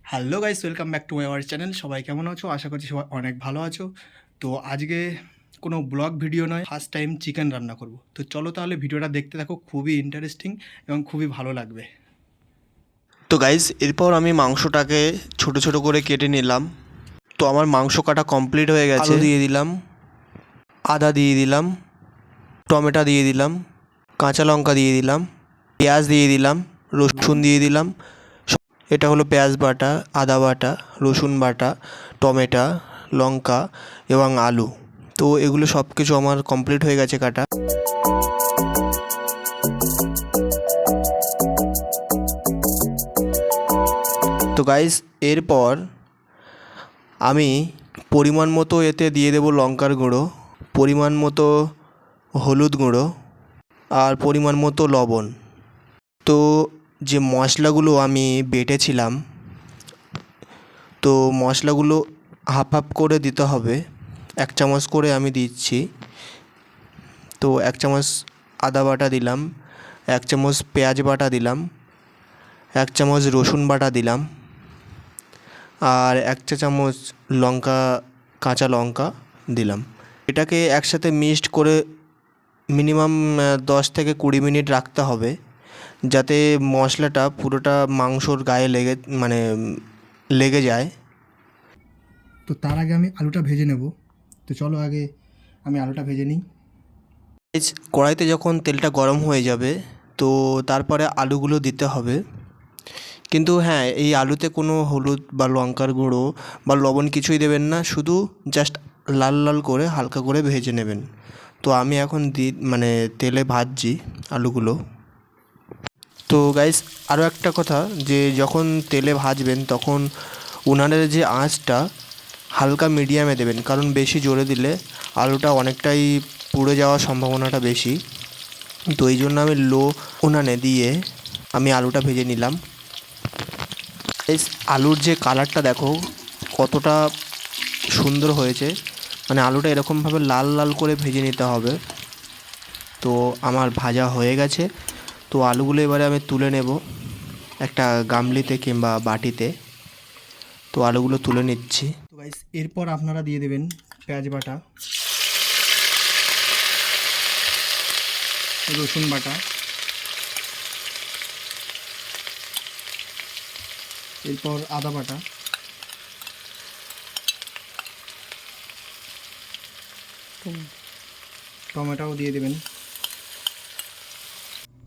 Hello guys, welcome back to my our channel. সবাই কেমন আছো? আশা করছি সবাই অনেক ভালো আছো। তো আজকে কোনো ব্লগ ভিডিও নয়, ফার্স্ট টাইম চিকেন রান্না করব। তো চলো তাহলে ভিডিওটা দেখতে থাকো, খুবই ইন্টারেস্টিং এবং খুবই ভালো লাগবে। তো গাইজ এরপর আমি মাংসটাকে ছোট ছোট করে কেটে নিলাম। তো আমার মাংস কাটা কমপ্লিট হয়ে গেছে। আলু দিয়ে দিলাম, আদা দিয়ে দিলাম, টমেটো দিয়ে দিলাম, কাঁচা লঙ্কা দিয়ে দিলাম, পেঁয়াজ দিয়ে দিলাম, রসুন দিয়ে দিলাম। এটা হলো পেঁয়াজ বাটা, আদা বাটা, রসুন বাটা, টমেটো, লঙ্কা এবং আলু। তো এগুলো সব কিছু আমার কমপ্লিট হয়ে গেছে কাটা। তো গাইজ এরপর আমি পরিমাণ মতো এতে দিয়ে দেবো লঙ্কার গুঁড়ো, পরিমাণ মতো হলুদ গুঁড়ো আর পরিমাণ মতো লবণ। তো যে মশলাগুলো আমি বেটেছিলাম, তো মশলাগুলো হাফ হাফ করে দিতে হবে। 1 চামচ করে আমি দিচ্ছি। তো 1 চামচ আদা বাটা দিলাম, 1 চামচ পেঁয়াজ বাটা দিলাম, 1 চামচ রসুন বাটা দিলাম আর 1 চা চামচ লঙ্কা, কাঁচা লঙ্কা দিলাম। এটাকে একসাথে মিক্সড করে মিনিমাম 10 থেকে 20 মিনিট রাখতে হবে, যাতে মশলাটা পুরোটা মাংসর গায়ে লেগে যায়। তো তার আগে আমি আলুটা ভেজে নেব। তো চলো আগে আমি আলুটা ভেজে নিই। কড়াইতে যখন তেলটা গরম হয়ে যাবে, তো তারপরে আলুগুলো দিতে হবে। কিন্তু হ্যাঁ, এই আলুতে কোনো হলুদ বা লঙ্কার গুঁড়ো বা লবণ কিছুই দেবেন না, শুধু জাস্ট লাল লাল করে হালকা করে ভেজে নেবেন। তো আমি এখন তেলে ভাজছি আলুগুলো। তো গাইস, আরও একটা কথা, যে যখন তেলে ভাজবেন তখন উনানের যে আঁচটা হালকা মিডিয়ামে দেবেন, কারণ বেশি জোরে দিলে আলুটা অনেকটাই পুড়ে যাওয়ার সম্ভাবনাটা বেশি। তো এই জন্য আমি লো উনানে দিয়ে আমি আলুটা ভেজে নিলাম। এই আলুর যে কালারটা দেখো কতটা সুন্দর হয়েছে, আলুটা এরকমভাবে লাল লাল করে ভেজে নিতে হবে। তো আমার ভাজা হয়ে গেছে। তো আলুগুলো এবারে আমি তুলে নেব একটা গামলিতে কিংবা বাটিতে। তো আলুগুলো তুলে নিচ্ছি। তো গাইস এরপর আপনারা দিয়ে দেবেন পেঁয়াজ বাটা, রসুন বাটা, এরপর আদা বাটা, টমেটোও দিয়ে দেবেন।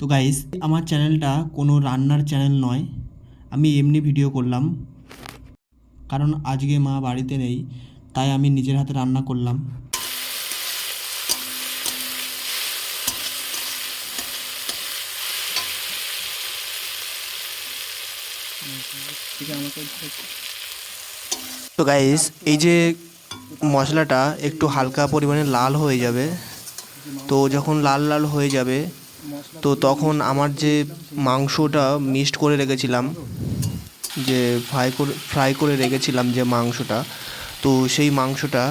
তো গাইস, আমার চ্যানেলটা কোনো রান্নার চ্যানেল নয়, আমি এমনি ভিডিও করলাম, কারণ আজকে মা বাড়িতে নেই, তাই আমি নিজের হাতে রান্না করলাম। তো গাইস, এই যে মশলাটা একটু হালকা পরিমাণে লাল হয়ে যাবে, তো যখন লাল লাল হয়ে যাবে, তো তখন আমার যে মাংসটা মিক্সড করে রেখেছিলাম, যে ফ্রাই করে রেখেছিলাম যে মাংসটা, তো সেই মাংসটা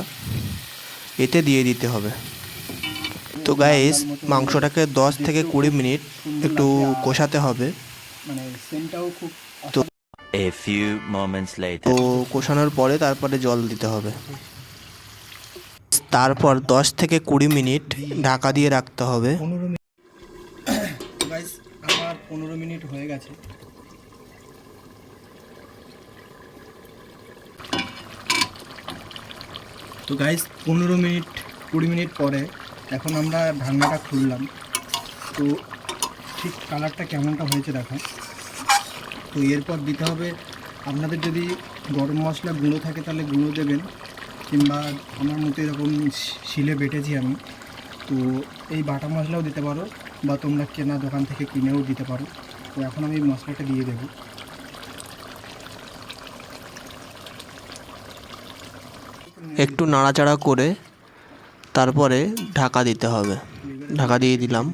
এতে দিয়ে দিতে হবে। তো গাইস, মাংসটাকে 10 থেকে 20 মিনিট একটু কষাতে হবে। তো A few moments তো later. কষানোর পরে তারপরে জল দিতে হবে। তারপর 10 থেকে 20 মিনিট ঢাকা দিয়ে রাখতে হবে। 15 মিনিট। গাইস, আমার 15 মিনিট হয়ে গেছে। তো গাইস 15 মিনিট 20 মিনিট পরে এখন আমরা ঢাকনাটা খুললাম। তো ঠিক কালারটা কেমনটা হয়েছে দেখো। তো এরপর দিতে হবে, আপনাদের যদি গরম মশলা গুঁড়ো থাকে তাহলে গুঁড়ো দেবেন, কিংবা আমার মতো এরকম শিলে বেটেছি আমি, তো এই বাটা মশলাও দিতে পারো, বা তোমরা কেনা দোকান থেকে কিনেও দিতে পারো। তো এখন আমি মশলাটা দিয়ে দেবো। একটু নাড়াচাড়া করে তারপরে ঢাকা দিতে হবে। ঢাকা দিয়ে দিলাম।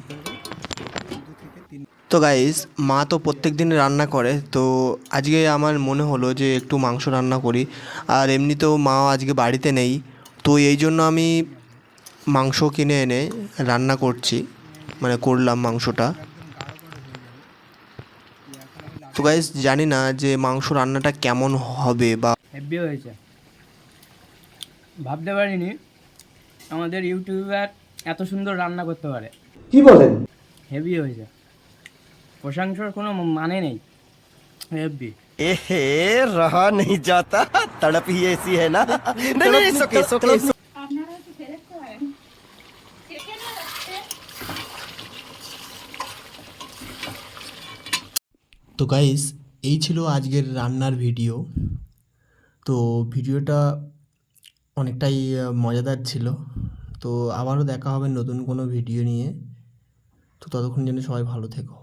তো গাইস, মা তো প্রত্যেক দিন রান্না করে, তো আজকে আমার মনে হলো যে একটু মাংস রান্না করি। আর এমনিতেও মা আজকে বাড়িতে নেই, তো এই জন্য আমি মাংস কিনে এনে রান্না করলাম মাংসটা। তো গাইস জানি না যে মাংস রান্নাটা কেমন হবে বা হেভি হয়েছে, ভাবতে পারিনি আমাদের ইউটিউবার এত সুন্দর রান্না করতে পারে। কি বলেন? হেভি হয়েছে, প্রশংসার কোনো মানে নেই, হেভি। एहे रहा नहीं जाता, तड़प ही ऐसी है ना। नहीं नहीं it's okay, it's okay, it's okay. আপনারা কি সেলেক্ট করেন চিকেন রাখতে? তো গাইস এই ছিল আজকের রান্নার ভিডিও। তো ভিডিওটা অনেকটাই মজাদার ছিল। তো আবারও দেখা হবে নতুন কোনো ভিডিও নিয়ে। তো ততক্ষণ জন্য সবাই ভালো থেকো।